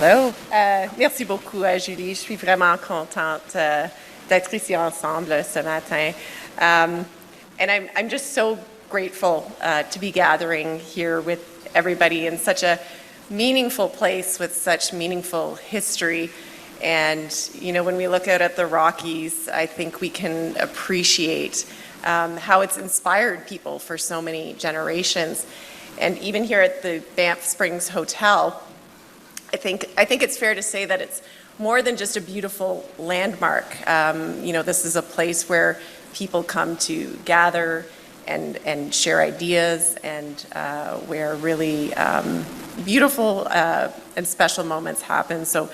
Hello. Merci beaucoup, Julie. Je suis vraiment contente d'être ici ensemble ce matin. And I'm just so grateful to be gathering here with everybody in such a meaningful place with such meaningful history. And, you know, when we look out at the Rockies, I think we can appreciate how it's inspired people for so many generations. And even here at the Banff Springs Hotel, I think it's fair to say that it's more than just a beautiful landmark. You know, this is a place where people come to gather and share ideas, and where really beautiful and special moments happen. So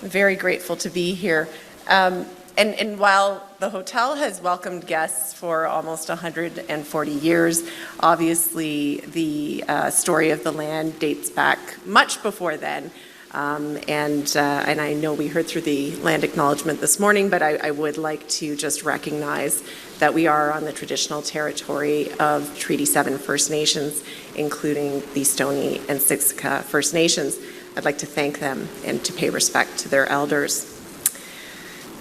I'm very grateful to be here. And while the hotel has welcomed guests for almost 140 years, obviously the story of the land dates back much before then. And I know we heard through the land acknowledgement this morning, but I would like to just recognize that we are on the traditional territory of Treaty 7 First Nations, including the Stoney and Siksika First Nations. I'd like to thank them and to pay respect to their elders.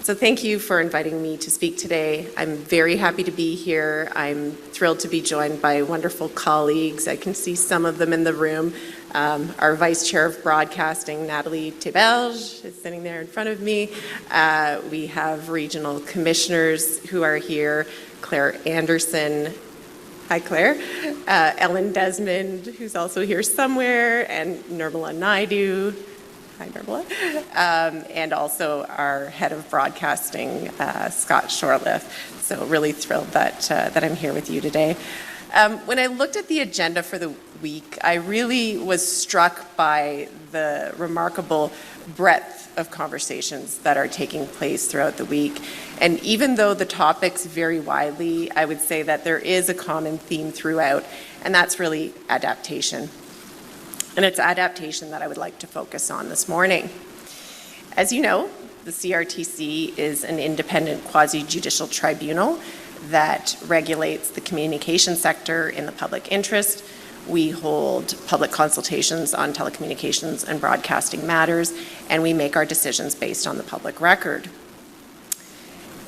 So thank you for inviting me to speak today. I'm very happy to be here. I'm thrilled to be joined by wonderful colleagues. I can see some of them in the room. Our Vice Chair of Broadcasting, Natalie Théberge, is sitting there in front of me. We have regional commissioners who are here, Claire Anderson. Hi, Claire. Ellen Desmond, who's also here somewhere, and Nirmala Naidu. Hi, Nirmala. And also our head of broadcasting, Scott Shoreliff. So really thrilled that I'm here with you today. When I looked at the agenda for the week, I really was struck by the remarkable breadth of conversations that are taking place throughout the week. And even though the topics vary widely, I would say that there is a common theme throughout, and that's really adaptation. And it's adaptation that I would like to focus on this morning. As you know, the CRTC is an independent quasi-judicial tribunal that regulates the communication sector in the public interest. We hold public consultations on telecommunications and broadcasting matters, and we make our decisions based on the public record.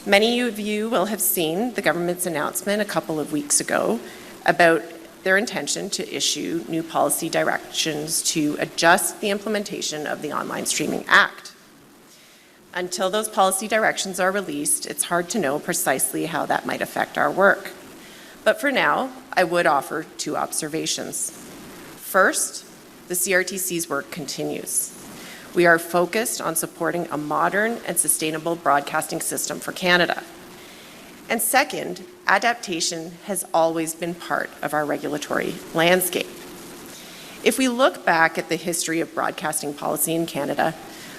Many of you will have seen the government's announcement a couple of weeks ago about their intention to issue new policy directions to adjust the implementation of the Online Streaming Act. Until those policy directions are released, it's hard to know precisely how that might affect our work. But for now, I would offer two observations. First, the CRTC's work continues. We are focused on supporting a modern and sustainable broadcasting system for Canada. And second, adaptation has always been part of our regulatory landscape. If we look back at the history of broadcasting policy in Canada,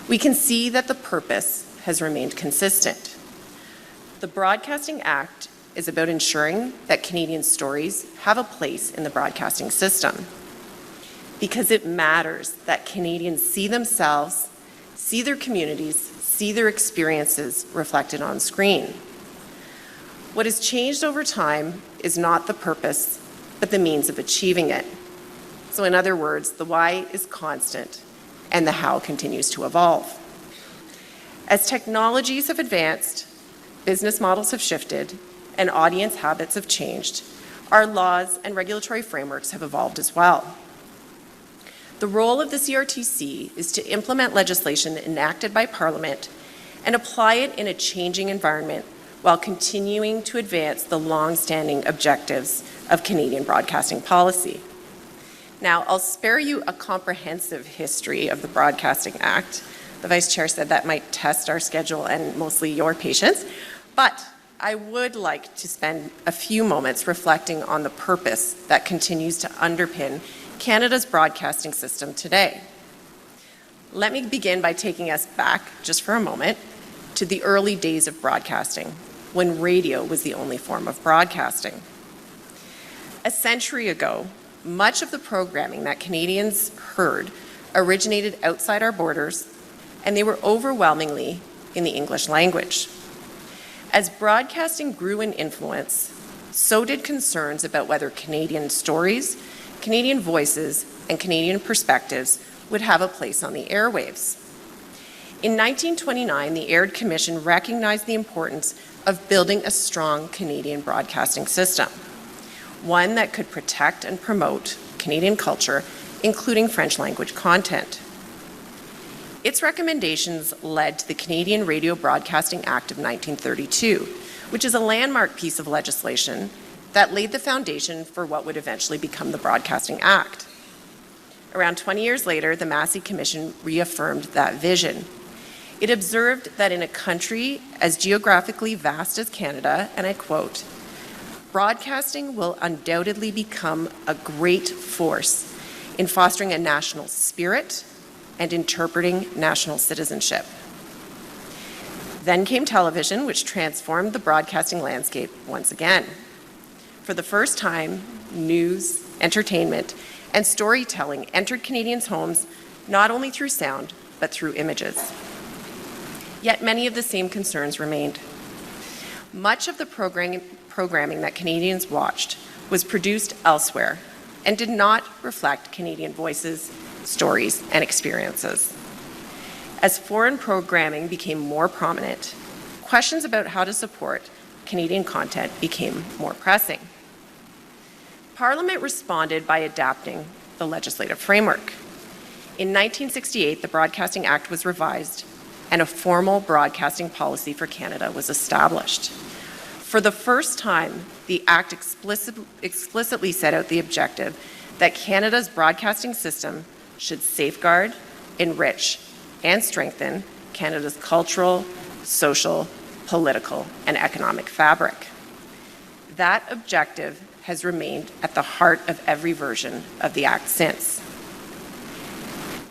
we can see that the purpose has remained consistent. The Broadcasting Act is about ensuring that Canadian stories have a place in the broadcasting system, because it matters that Canadians see themselves, see their communities, see their experiences reflected on screen. What has changed over time is not the purpose, but the means of achieving it. So in other words, the why is constant and the how continues to evolve. As technologies have advanced, business models have shifted, and audience habits have changed, our laws and regulatory frameworks have evolved as well. The role of the CRTC is to implement legislation enacted by Parliament and apply it in a changing environment while continuing to advance the long-standing objectives of Canadian broadcasting policy. Now, I'll spare you a comprehensive history of the Broadcasting Act. The Vice Chair said that might test our schedule and mostly your patience, but I would like to spend a few moments reflecting on the purpose that continues to underpin Canada's broadcasting system today. Let me begin by taking us back, just for a moment, to the early days of broadcasting, when radio was the only form of broadcasting. A century ago, much of the programming that Canadians heard originated outside our borders, and they were overwhelmingly in the English language. As broadcasting grew in influence, so did concerns about whether Canadian stories, Canadian voices, and Canadian perspectives would have a place on the airwaves. In 1929, the Aird Commission recognized the importance of building a strong Canadian broadcasting system, one that could protect and promote Canadian culture, including French language content. Its recommendations led to the Canadian Radio Broadcasting Act of 1932, which is a landmark piece of legislation that laid the foundation for what would eventually become the Broadcasting Act. Around 20 years later, the Massey Commission reaffirmed that vision. It observed that in a country as geographically vast as Canada, and I quote, "Broadcasting will undoubtedly become a great force in fostering a national spirit and interpreting national citizenship." Then came television, which transformed the broadcasting landscape once again. For the first time, news, entertainment, and storytelling entered Canadians' homes not only through sound, but through images. Yet many of the same concerns remained. Much of the programming that Canadians watched was produced elsewhere and did not reflect Canadian voices, stories, and experiences. As foreign programming became more prominent, questions about how to support Canadian content became more pressing. Parliament responded by adapting the legislative framework. In 1968, the Broadcasting Act was revised and a formal broadcasting policy for Canada was established. For the first time, the Act explicitly set out the objective that Canada's broadcasting system should safeguard, enrich, and strengthen Canada's cultural, social, political, and economic fabric. That objective has remained at the heart of every version of the Act since.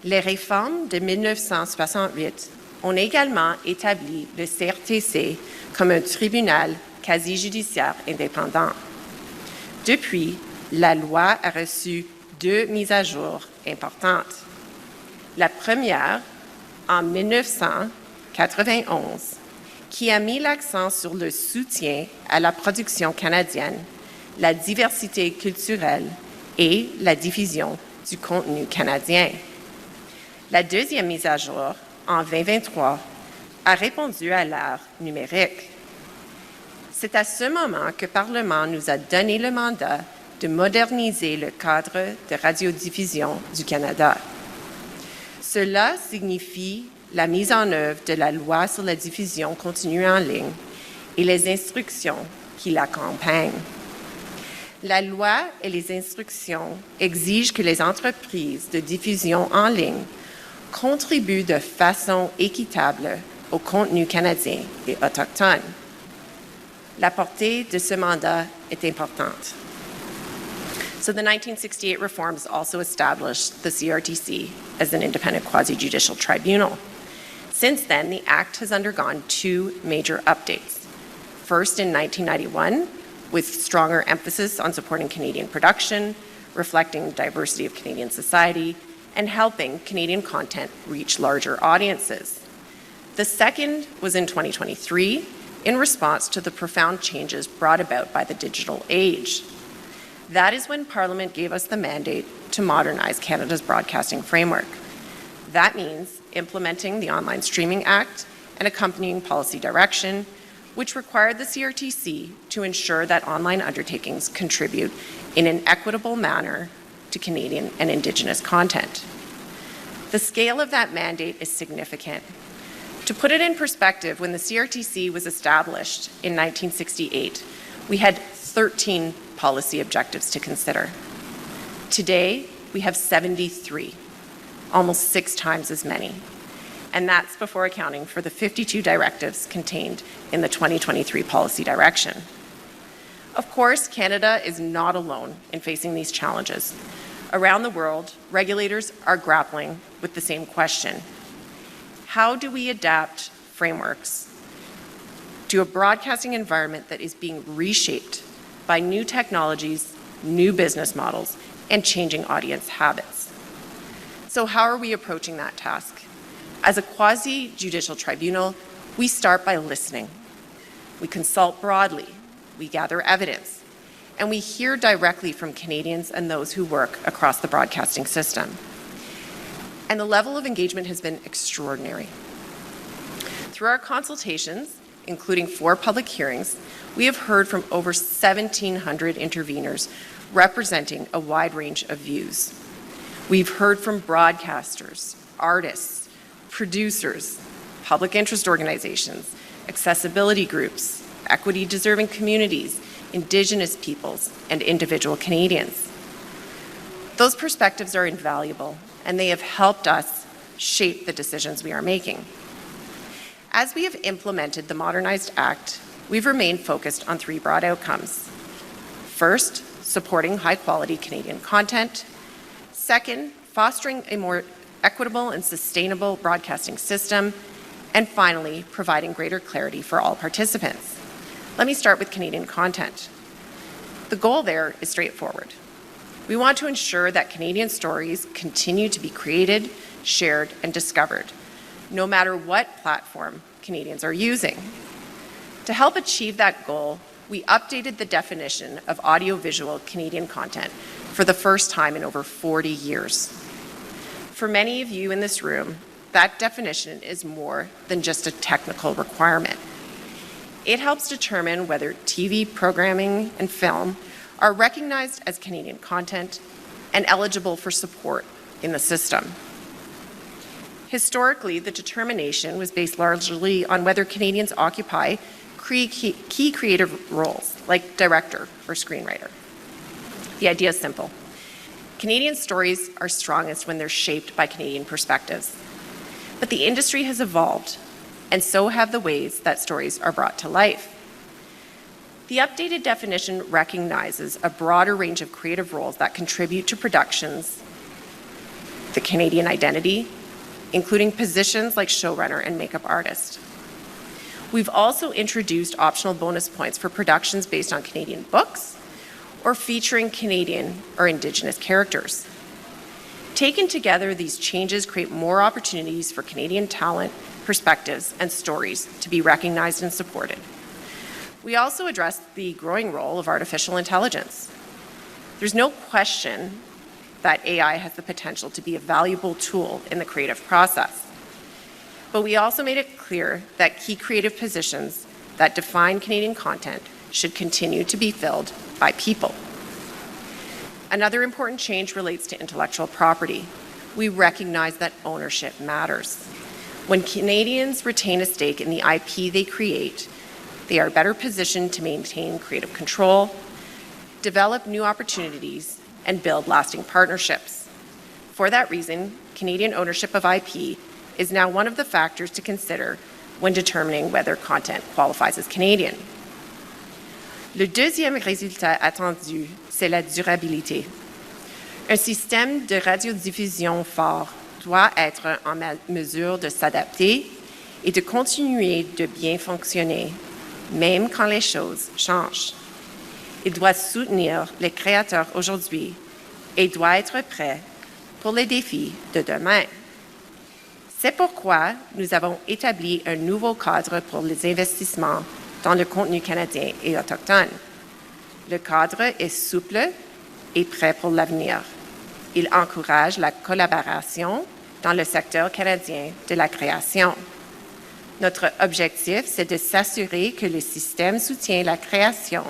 Les réformes de 1968 ont également établi le CRTC comme un tribunal quasi-judiciaire indépendant. Depuis, la loi a reçu deux mises à jour importantes. La première, en 1991, qui a mis l'accent sur le soutien à la production canadienne, la diversité culturelle et la diffusion du contenu canadien. La deuxième mise à jour, en 2023, a répondu à l'ère numérique. C'est à ce moment que le Parlement nous a donné le mandat de moderniser le cadre de radiodiffusion du Canada. Cela signifie la mise en œuvre de la loi sur la diffusion continue en ligne et les instructions qui l'accompagnent. La loi et les instructions exigent que les entreprises de diffusion en ligne contribuent de façon équitable au contenu canadien et autochtone. La portée de ce mandat est importante. So the 1968 reforms also established the CRTC as an independent quasi-judicial tribunal. Since then, the Act has undergone two major updates. First in 1991, with stronger emphasis on supporting Canadian production, reflecting diversity of Canadian society, and helping Canadian content reach larger audiences. The second was in 2023, in response to the profound changes brought about by the digital age. That is when Parliament gave us the mandate to modernize Canada's broadcasting framework. That means implementing the Online Streaming Act and accompanying policy direction, which required the CRTC to ensure that online undertakings contribute in an equitable manner to Canadian and Indigenous content. The scale of that mandate is significant. To put it in perspective, when the CRTC was established in 1968, we had 13 policy objectives to consider. Today, we have 73, almost 6 times as many. And that's before accounting for the 52 directives contained in the 2023 policy direction. Of course, Canada is not alone in facing these challenges. Around the world, regulators are grappling with the same question. How do we adapt frameworks to a broadcasting environment that is being reshaped by new technologies, new business models, and changing audience habits? So how are we approaching that task? As a quasi-judicial tribunal, we start by listening. We consult broadly, we gather evidence, and we hear directly from Canadians and those who work across the broadcasting system. and the level of engagement has been extraordinary. Through our consultations, including 4 public hearings, we have heard from over 1,700 interveners representing a wide range of views. We've heard from broadcasters, artists, producers, public interest organizations, accessibility groups, equity-deserving communities, Indigenous peoples, and individual Canadians. Those perspectives are invaluable, and they have helped us shape the decisions we are making. As we have implemented the Modernized Act, we've remained focused on 3 broad outcomes. First, supporting high-quality Canadian content. Second, fostering a more equitable and sustainable broadcasting system. And finally, providing greater clarity for all participants. Let me start with Canadian content. The goal there is straightforward. We want to ensure that Canadian stories continue to be created, shared, and discovered, no matter what platform Canadians are using. To help achieve that goal, we updated the definition of audiovisual Canadian content for the first time in over 40 years. For many of you in this room, that definition is more than just a technical requirement. It helps determine whether TV programming and film are recognized as Canadian content and eligible for support in the system. Historically, the determination was based largely on whether Canadians occupy key creative roles, like director or screenwriter. The idea is simple. Canadian stories are strongest when they're shaped by Canadian perspectives. But the industry has evolved, and so have the ways that stories are brought to life. The updated definition recognizes a broader range of creative roles that contribute to productions, the Canadian identity, including positions like showrunner and makeup artist. We've also introduced optional bonus points for productions based on Canadian books or featuring Canadian or Indigenous characters. Taken together, these changes create more opportunities for Canadian talent, perspectives, and stories to be recognized and supported. We also address the growing role of artificial intelligence. There's no question that AI has the potential to be a valuable tool in the creative process. But we also made it clear that key creative positions that define Canadian content should continue to be filled by people. Another important change relates to intellectual property. We recognize that ownership matters. When Canadians retain a stake in the IP they create, they are better positioned to maintain creative control, develop new opportunities, and build lasting partnerships. For that reason, Canadian ownership of IP is now one of the factors to consider when determining whether content qualifies as Canadian. Le deuxième résultat attendu, c'est la durabilité. Un système de radiodiffusion fort doit être en mesure de s'adapter et de continuer de bien fonctionner, même quand les choses changent. Il doit soutenir les créateurs aujourd'hui et doit être prêt pour les défis de demain. C'est pourquoi nous avons établi un nouveau cadre pour les investissements dans le contenu canadien et autochtone. Le cadre est souple et prêt pour l'avenir. Il encourage la collaboration dans le secteur canadien de la création. Notre objectif, c'est de s'assurer que le système soutient la création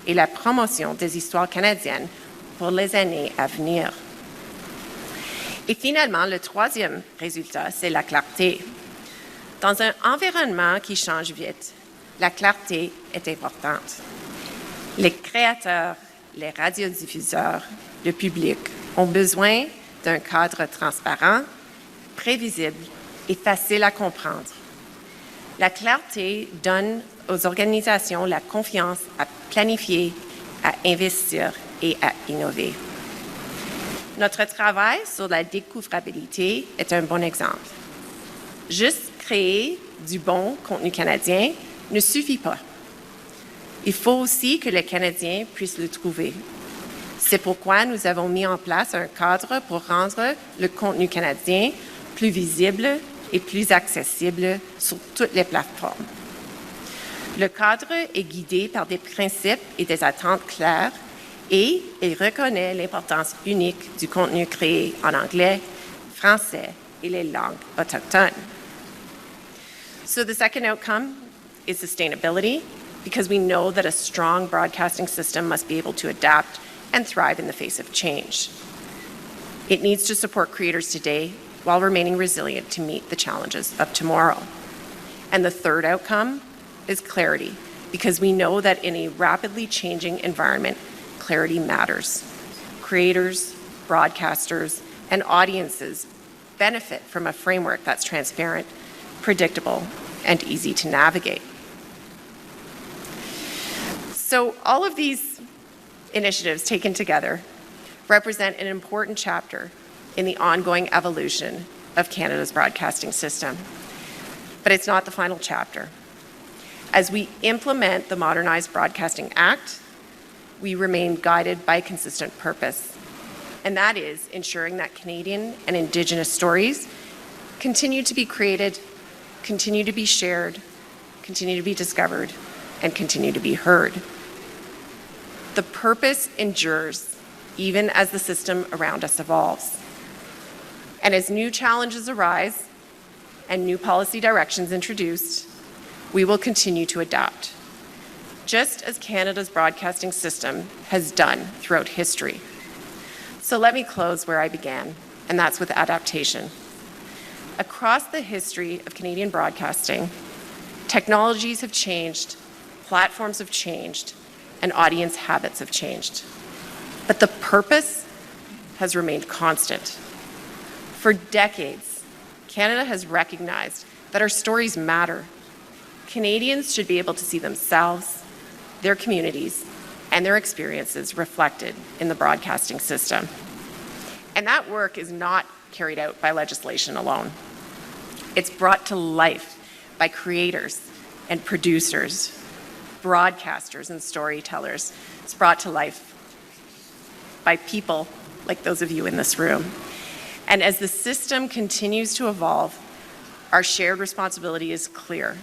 et la promotion des histoires canadiennes pour les années à venir. Et finalement, le troisième résultat, c'est la clarté. Dans un environnement qui change vite, la clarté est importante. Les créateurs, les radiodiffuseurs, le public ont besoin d'un cadre transparent, prévisible et facile à comprendre. La clarté donne aux organisations la confiance à planifier, à investir et à innover. Notre travail sur la découvrabilité est un bon exemple. Juste créer du bon contenu canadien ne suffit pas. Il faut aussi que les Canadiens puissent le trouver. C'est pourquoi nous avons mis en place un cadre pour rendre le contenu canadien plus visible et plus accessible sur toutes les plateformes. Le cadre est guidé par des principes et des attentes claires et il reconnaît l'importance unique du contenu créé en anglais, français et les langues autochtones. So the second outcome is sustainability, because we know that a strong broadcasting system must be able to adapt and thrive in the face of change. It needs to support creators today while remaining resilient to meet the challenges of tomorrow. And the third outcome is clarity, because we know that in a rapidly changing environment, clarity matters. Creators, broadcasters, and audiences benefit from a framework that's transparent, predictable, and easy to navigate. So all of these initiatives taken together represent an important chapter in the ongoing evolution of Canada's broadcasting system. But it's not the final chapter. As we implement the Modernized Broadcasting Act, we remain guided by a consistent purpose, and that is ensuring that Canadian and Indigenous stories continue to be created, continue to be shared, continue to be discovered, and continue to be heard. The purpose endures even as the system around us evolves. And as new challenges arise and new policy directions introduced, we will continue to adapt, just as Canada's broadcasting system has done throughout history. So let me close where I began, and that's with adaptation. Across the history of Canadian broadcasting, technologies have changed, platforms have changed, and audience habits have changed. But the purpose has remained constant. For decades, Canada has recognized that our stories matter. Canadians should be able to see themselves, their communities, and their experiences reflected in the broadcasting system. And that work is not carried out by legislation alone. It's brought to life by creators and producers, broadcasters and storytellers. It's brought to life by people like those of you in this room. And as the system continues to evolve, our shared responsibility is clear: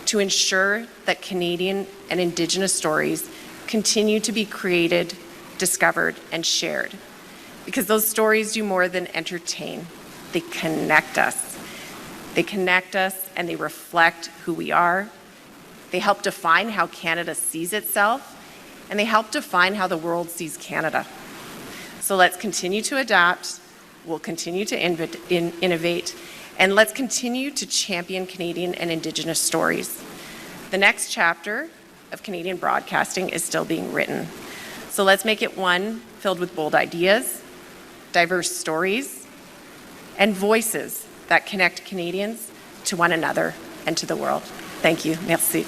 to ensure that Canadian and Indigenous stories continue to be created, discovered, and shared. Because those stories do more than entertain. They connect us. They connect us and they reflect who we are. They help define how Canada sees itself, and they help define how the world sees Canada. So let's continue to adapt, we'll continue to innovate, and let's continue to champion Canadian and Indigenous stories. The next chapter of Canadian broadcasting is still being written. So let's make it one filled with bold ideas, diverse stories, and voices that connect Canadians to one another and to the world. Thank you. Merci.